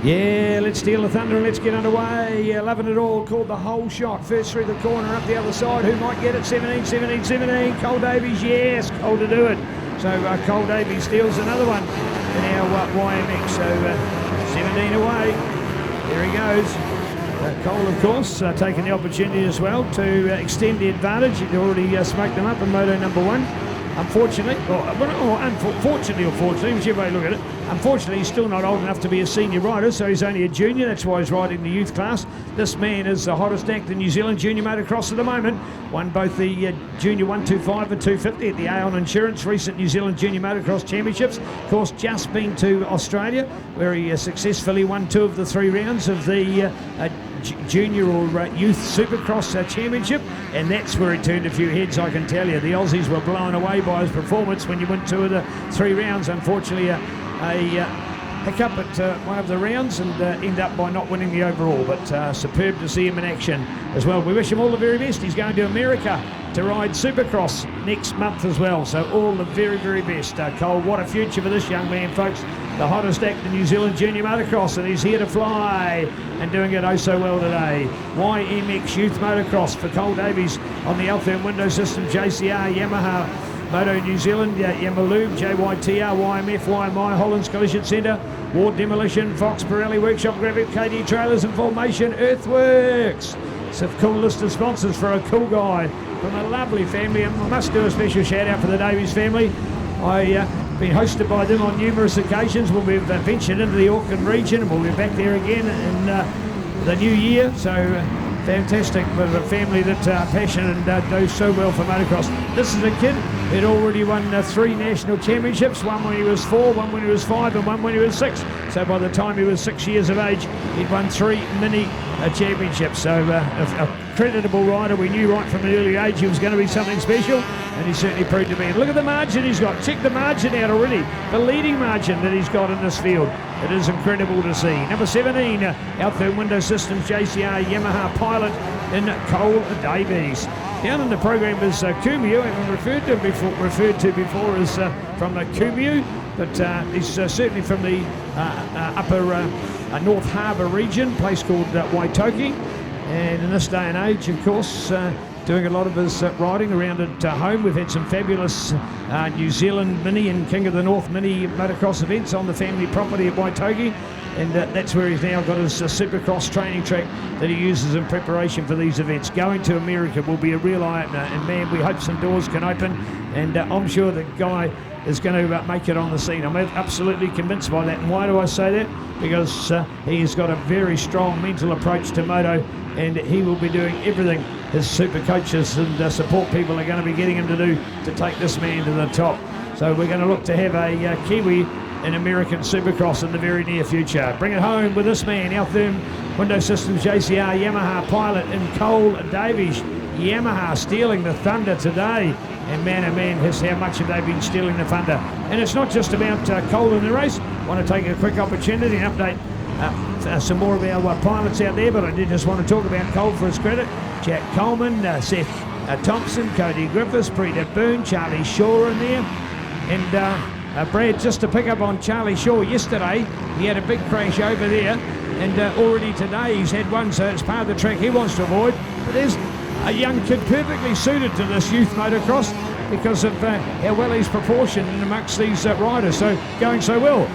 Yeah, let's steal the thunder and let's get underway. Loving it all, called the whole shot. First through the corner, up the other side. Who might get it? 17, 17, 17. Cole Davies, yes, Cole to do it. So Cole Davies steals another one in our YMX. So 17 away. There he goes. Cole, of course, taking the opportunity as well to extend the advantage. He'd already smoked them up in moto number one. Unfortunately, unfortunately or fortunately, whichever way you look at it, unfortunately he's still not old enough to be a senior rider, so he's only a junior. That's why he's riding the youth class. This man is the hottest act in New Zealand junior motocross at the moment. Won both the junior 125 and 250 at the Aon Insurance recent New Zealand junior motocross championships. Of course, just been to Australia where he successfully won 2 of the 3 rounds of the junior or youth supercross championship, and that's where it turned a few heads, I can tell you. The Aussies were blown away by his performance when you win 2 of the 3 rounds. Unfortunately, a hiccup at one of the rounds and end up by not winning the overall, but superb to see him in action as well. We wish him all the very best. He's going to America to ride Supercross next month as well, so all the very, very best. Cole, what a future for this young man, folks. The hottest act in New Zealand junior motocross, and he's here to fly and doing it oh so well today. YMX Youth Motocross for Cole Davies on the Altherm window system, JCR, Yamaha, Moto New Zealand, Yamalube, JYTR, YMF, YMI, Hollands Collision Centre, Ward Demolition, Fox, Pirelli Workshop, Gravit, KD Trailers and Formation, Earthworks. It's a cool list of sponsors for a cool guy from a lovely family, and I must do a special shout out for the Davies family. Been hosted by them on numerous occasions when we've ventured into the Auckland region, and we'll be back there again in the new year. So fantastic with a family that are passionate and do so well for motocross. This is a kid who'd already won 3 national championships, one when he was 4, one when he was 5 and one when he was 6. So by the time he was 6 years of age, he'd won 3 mini championships. So a creditable rider. We knew right from an early age he was going to be something special, and he certainly proved to be. And look at the margin he's got. Check the margin out already. The leading margin that he's got in this field. It is incredible to see. Number 17, Altherm Window Systems, JCR, Yamaha Pilot in Cole Davies. Down in the program is Kumeu, and referred to before as from Kumeu, but he's certainly from the upper North Harbour region, place called Waitoki. And in this day and age, of course, doing a lot of his riding around at home. We've had some fabulous New Zealand Mini and King of the North Mini motocross events on the family property at Waitoki, and that's where he's now got his supercross training track that he uses in preparation for these events. Going to America will be a real eye-opener, and man, we hope some doors can open, and I'm sure the guy is going to make it on the scene. I'm absolutely convinced by that. And why do I say that? Because he's got a very strong mental approach to moto, and he will be doing everything his super coaches and support people are going to be getting him to do to take this man to the top. So we're going to look to have a Kiwi in American Supercross in the very near future. Bring it home with this man, Altherm Window Systems, JCR, Yamaha Pilot and Cole Davies. Yamaha stealing the thunder today. And man, oh man, how much have they been stealing the thunder. And it's not just about Cole in the race. I want to take a quick opportunity and update some more of our pilots out there, but I did just want to talk about Cole for his credit. Jack Coleman, Seth Thompson, Cody Griffiths, Peter Boone, Charlie Shaw in there. And Brad, just to pick up on Charlie Shaw, yesterday he had a big crash over there, and already today he's had one, so it's part of the track he wants to avoid. But there's a young kid perfectly suited to this youth motocross because of how well he's proportioned amongst these riders, so going so well.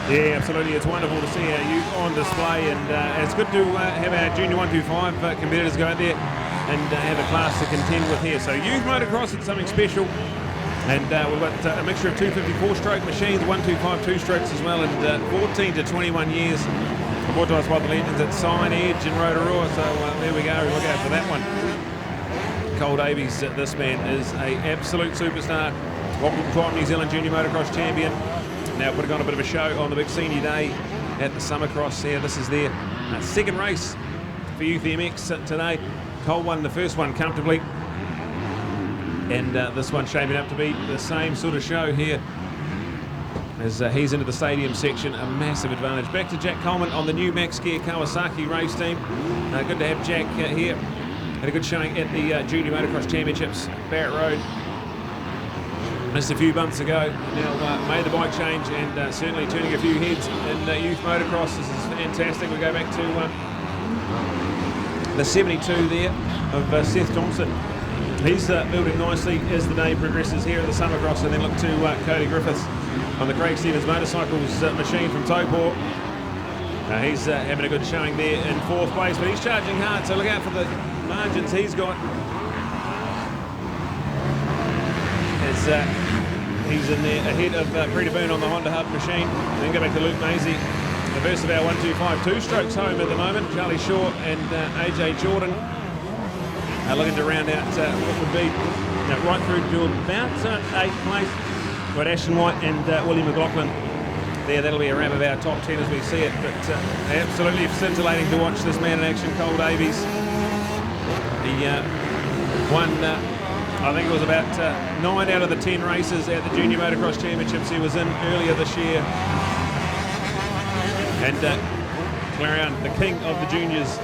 Yeah, absolutely. It's wonderful to see our youth on display, and it's good to have our Junior 125 competitors go out there and have a class to contend with here. So youth motocross, it's something special, and we've got a mixture of 254-stroke machines, 125 two-strokes as well, and 14 to 21 years. Brought to us by the legends at Sign Edge and Rotorua, so there we go, look out for that one. Cole Davies, this man is an absolute superstar, multiple-time New Zealand Junior Motocross champion. Now putting on a bit of a show on the big senior day at the Summercross here. This is their second race for Youth MX today. Cole won the first one comfortably, and this one shaping up to be the same sort of show here as he's into the stadium section. A massive advantage. Back to Jack Coleman on the new Max Gear Kawasaki race team. Good to have Jack here. Had a good showing at the Junior Motocross Championships, Barrett Road. just a few months ago. Now made the bike change and certainly turning a few heads in youth motocross. This is fantastic. We go back to the 72 there of Seth Thompson. He's building nicely as the day progresses here at the Summercross, and then look to Cody Griffiths on the Craig Stevens Motorcycles machine from Taupo. He's having a good showing there in 4th place, but he's charging hard, so look out for the margins he's got. As he's in there ahead of Peter Boone on the Honda Hub machine. Then go back to Luke Maisie. The first of our 125 two-strokes home at the moment. Charlie Shaw and AJ Jordan are looking to round out what would be right through to about 8th place. We've got Ashton White and Willie McLaughlin there. That'll be a wrap of our top 10 as we see it, but absolutely scintillating to watch this man in action, Cole Davies. He won, I think it was about 9 out of the 10 races at the Junior Motocross Championships he was in earlier this year. And Clarion, the king of the juniors,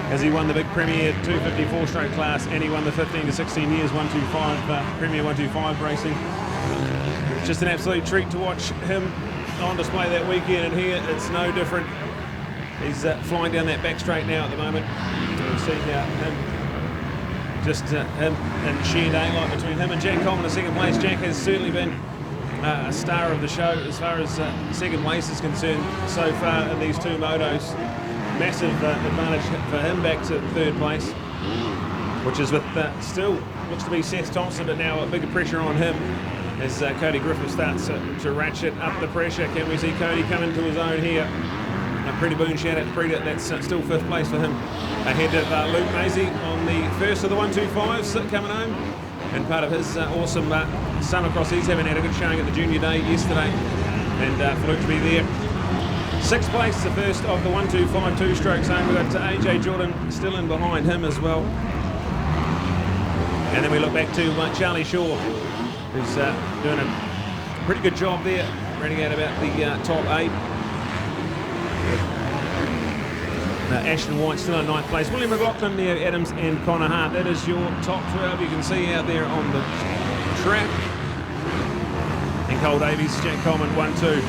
as he won the big Premier 254 stroke class, and he won the 15 to 16 years 125 Premier 125 racing. Just an absolute treat to watch him on display that weekend, and here it's no different. He's flying down that back straight now at the moment. You see him, just him and sheer daylight between him and Jack Coleman in 2nd place. Jack has certainly been a star of the show as far as 2nd place is concerned so far in these 2 motos. Massive advantage for him back to 3rd place, which is with still looks to be Seth Thompson, but now a bigger pressure on him as Cody Griffith starts to ratchet up the pressure. Can we see Cody come into his own here? Pretty Boone, shout out to Pretty, that's still 5th place for him. Ahead of Luke Maisie on the first of the 125s coming home. And part of his awesome Summercross, he's having had a good showing at the junior day yesterday. And for Luke to be there. 6th place, the first of the 125 two-strokes home. We've got AJ Jordan still in behind him as well. And then we look back to Charlie Shaw, who's doing a pretty good job there, running out about the top 8. Ashton White still in 9th place. William McLaughlin, Neo Adams and Connor Hart. That is your top 12 you can see out there on the track. And Cole Davies, Jack Coleman 1-2.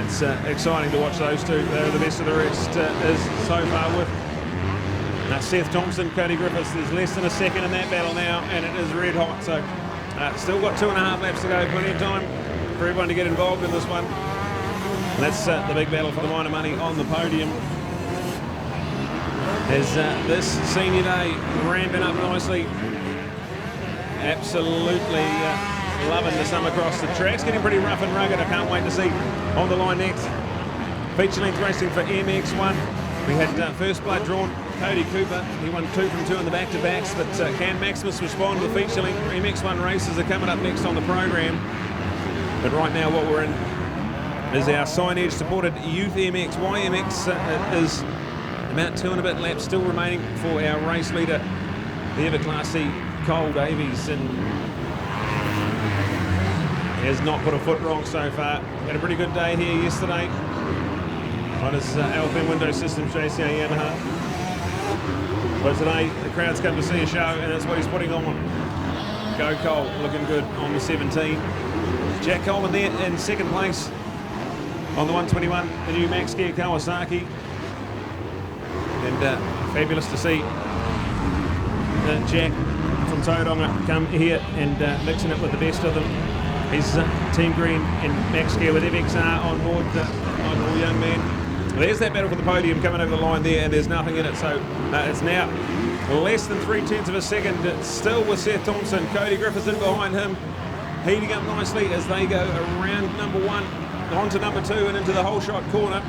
It's exciting to watch those two. They're the best of the rest is so far with. Seth Thompson, Cody Griffiths, there's less than a second in that battle now, and it is red hot. So still got 2.5 laps to go, plenty of time for everyone to get involved in this one. And that's the big battle for the minor money on the podium. As this senior day ramping up nicely. Absolutely loving the Summercross. The track's getting pretty rough and rugged. I can't wait to see on the line next. Feature length racing for MX1. We had first blood drawn, Cody Cooper. He won 2 from 2 in the back-to-backs, but can Maximus respond with feature length? MX1 races are coming up next on the program. But right now what we're in is our signage supported Youth MX. YMX is about 2 and a bit laps still remaining for our race leader, the ever classy Cole Davies, and he has not put a foot wrong so far. Had a pretty good day here yesterday on his LFM window system, JCA Yamaha. But today the crowd's come to see a show, and that's what he's putting on. Go Cole, looking good on the 17. Jack Coleman there in 2nd place. On the 121, the new Max Gear Kawasaki. And fabulous to see Jack from Tauranga come here and mixing it with the best of them. He's Team Green and Max Gear with FXR on board, on young man. There's that battle for the podium coming over the line there, and there's nothing in it. So it's now less than 3/10 of a second. It's still with Seth Thompson. Cody Griffiths in behind him, heating up nicely as they go around number 1. On to number 2 and into the whole shot corner.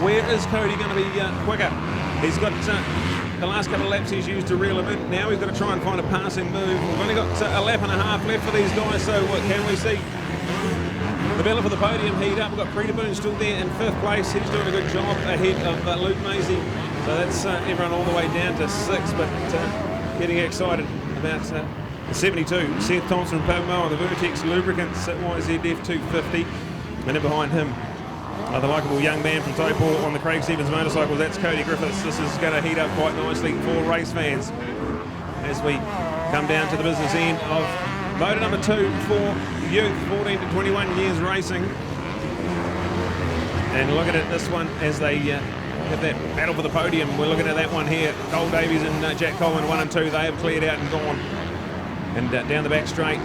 Where is Cody going to be quicker? He's got the last couple of laps he's used to reel him in. Now he's got to try and find a passing move. We've only got a lap and a half left for these guys, so what can we see? The battle for the podium heat up. We've got Peter Boone still there in 5th place. He's doing a good job ahead of Luke Maisie. So that's everyone all the way down to 6th, but getting excited about the 72. Seth Thompson and Pogmo on the Vertex Lubricants at YZF 250. And in behind him, the likeable young man from Taupo on the Craig Stevens motorcycles. That's Cody Griffiths. This is going to heat up quite nicely for race fans as we come down to the business end of Motor number 2 for youth, 14 to 21 years racing. And looking at this one as they have that battle for the podium. We're looking at that one here. Cole Davies and Jack Coleman, 1 and 2. They have cleared out and gone. And down the back straight,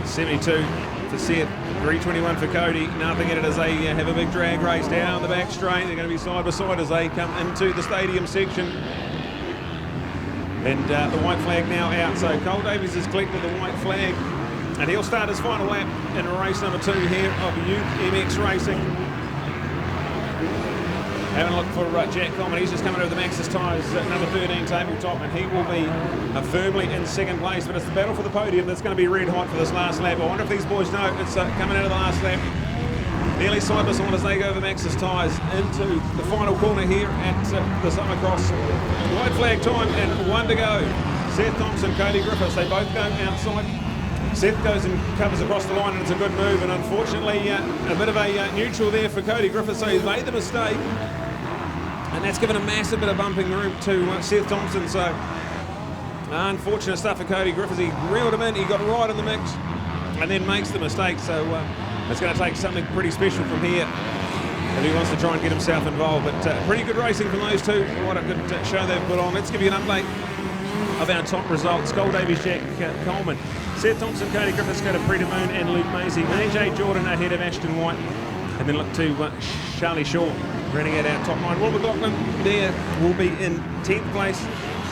72 for Seth, 321 for Cody. Nothing in it as they have a big drag race down the back straight. They're going to be side by side as they come into the stadium section. And the white flag now out. So Cole Davies has collected the white flag. And he'll start his final lap in race number 2 here of YMX Racing. Having a look for Jack Coleman. He's just coming over the Max's tyres at number 13 tabletop, and he will be firmly in second place. But it's the battle for the podium that's going to be red hot for this last lap. I wonder if these boys know it's coming out of the last lap. Nearly side by side as they go over Max's tyres into the final corner here at the Summercross. White flag time and 1 to go. Seth Thompson, Cody Griffiths, they both go outside. Seth goes and covers across the line, and it's a good move. And unfortunately, a bit of a neutral there for Cody Griffiths, so he's made the mistake. And that's given a massive bit of bumping room to Seth Thompson. So unfortunate stuff for Cody Griffiths. He reeled him in, he got right in the mix, and then makes the mistake. So it's going to take something pretty special from here if he wants to try and get himself involved. But pretty good racing from those two. What a good show they've put on. Let's give you an update of our top results. Cole Davies, Jack Coleman, Seth Thompson, Cody Griffiths go to Preta Moon and Luke Maisie. AJ Jordan ahead of Ashton White. And then look to Charlie Shaw running out our top 9. Will McLaughlin there will be in 10th place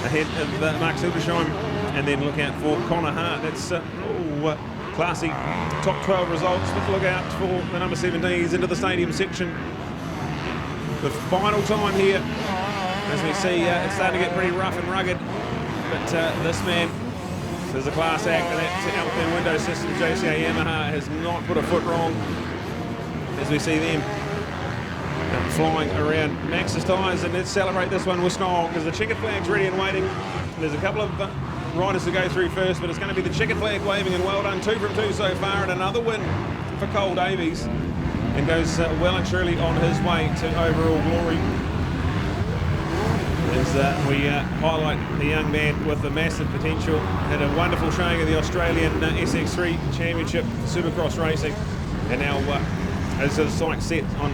ahead of Mark Silversheim. And then look out for Connor Hart. That's classy top 12 results. But look out for the number 17s into the stadium section. The final time here, as we see, it's starting to get pretty rough and rugged. But this man is a class act, and that out-there window system, JCA Yamaha, has not put a foot wrong. As we see them flying around Max's tyres. And let's celebrate this one with style, because the checkered flag's ready and waiting. There's a couple of riders to go through first, but it's going to be the checkered flag waving, and well done, 2 from 2 so far, and another win for Cole Davies, and goes well and truly on his way to overall glory. As we highlight the young man with the massive potential. Had a wonderful showing of the Australian SX3 Championship Supercross racing, and now as a sight set on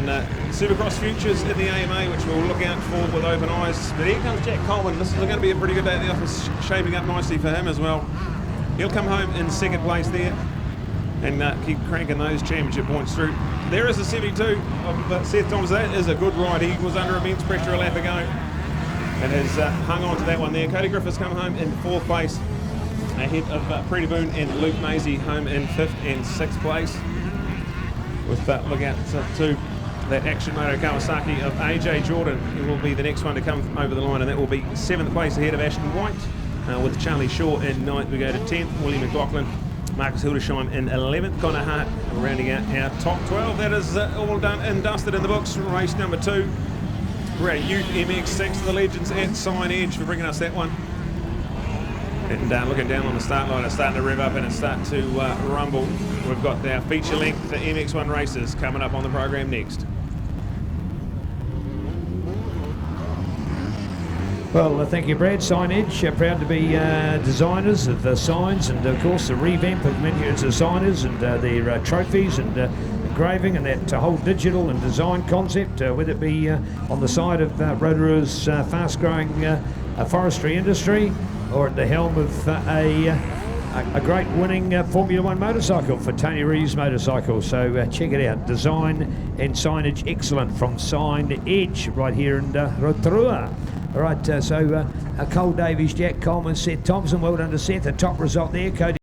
Supercross Futures in the AMA, which we'll look out for with open eyes. But here comes Jack Coleman. This is going to be a pretty good day at the office, shaping up nicely for him as well. He'll come home in second place there and keep cranking those championship points through. There is a 72 of Seth Thompson. That is a good ride. He was under immense pressure a lap ago and has hung on to that one there. Cody Griffiths come home in 4th place ahead of Preta Boone and Luke Maisie home in 5th and 6th place. With look out to that Action Moto Kawasaki of AJ Jordan, who will be the next one to come over the line, and that will be 7th place ahead of Ashton White. With Charlie Shaw in 9th, we go to 10th, Willie McLaughlin, Marcus Hildesheim in 11th, Connor Hart rounding out our top 12. That is all done and dusted in the books. Race number 2. We're at YMX 6, the legends at Sign Edge for bringing us that one. And looking down on the start line, it's starting to rev up and it's starting to rumble. We've got our feature length, the MX1 races coming up on the program next. Well, thank you, Brad. Sign Edge, proud to be designers of the signs, and of course the revamp of many designers and their trophies and engraving and that whole digital and design concept, whether it be on the side of Rotorua's fast-growing forestry industry, or at the helm of a great winning Formula 1 motorcycle for Tony Reeves Motorcycle. So check it out. Design and signage excellent from Sign Edge right here in Rotorua. All right, so Cole Davies, Jack Coleman, Seth Thompson, well done to Seth. A top result there. Cody